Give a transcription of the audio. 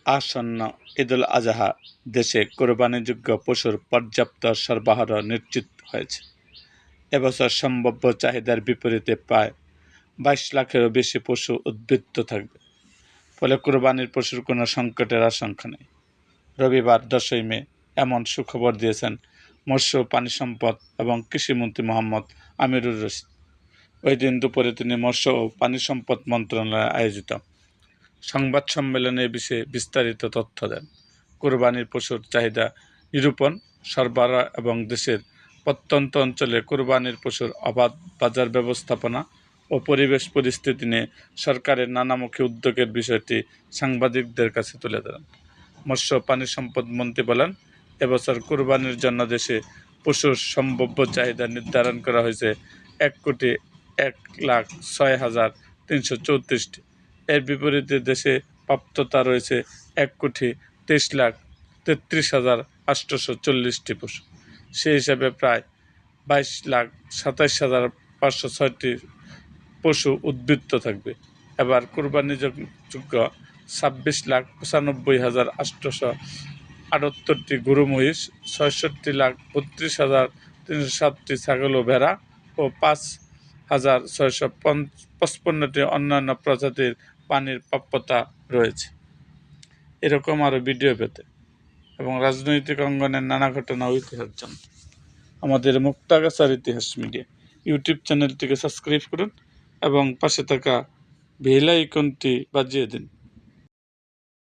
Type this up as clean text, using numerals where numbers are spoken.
আসন্ন ঈদুল আজহা দেশে কোরবানিযোগ্য পশুর পর্যাপ্ত সরবরাহ নিশ্চিত হয়েছে। এবছর সম্ভাব্য চাহিদার বিপরীতে প্রায় 22 লাখেরও বেশি পশু উদ্বৃত্ত থাকবে, ফলে কোরবানির পশুর কোনো সংকটের আশঙ্কা নেই। রবিবার 10ই মে এমন সুখবর দিয়েছেন মৎস্য, পানি সম্পদ এবং কৃষিমন্ত্রী মোহাম্মদ আমিরুর রশিদ। ওই দিন দুপুরে তিনি মৎস্য ও পানি সম্পদ মন্ত্রণালয়ে আয়োজিত সংবাদ সম্মেলনে এ বিষয়ে বিস্তারিত তথ্য দেন। কোরবানির পশুর চাহিদা নিরূপণ, সরবরাহ এবং দেশের প্রত্যন্ত অঞ্চলে কোরবানির পশুর অবাধ বাজার ব্যবস্থাপনা ও পরিবেশ পরিস্থিতি নিয়ে সরকারের নানামুখী উদ্যোগের বিষয়টি সাংবাদিকদের কাছে তুলে ধরেন। মৎস্য পানি সম্পদ মন্ত্রী বলেন, এবছর কোরবানির জন্য দেশে পশুর সম্ভাব্য চাহিদা নির্ধারণ করা হয়েছে 1,01,06,334টি। এর বিপরীতে দেশে প্রাপ্ততা রয়েছে 1,33,840টি পশু। সেই হিসাবে প্রায় 22,27,506টি পশু উদ্বৃত্ত থাকবে। এবার কোরবানিযোগ্য 26,95,878টি গরু মহিষ, 66,32,307টি ছাগল ও ভেড়া ও 5,655টি অন্যান্য প্রজাতির পানির প্রাপ্যতা রয়েছে। এরকম আরও ভিডিও পেতে এবং রাজনৈতিক অঙ্গনের নানা ঘটনা ও ইতিহাস জানতে আমাদের মুক্তাগাছার ইতিহাস মিডিয়া ইউটিউব চ্যানেলটিকে সাবস্ক্রাইব করুন এবং পাশে থাকা বেল আইকনটি বাজিয়ে দিন।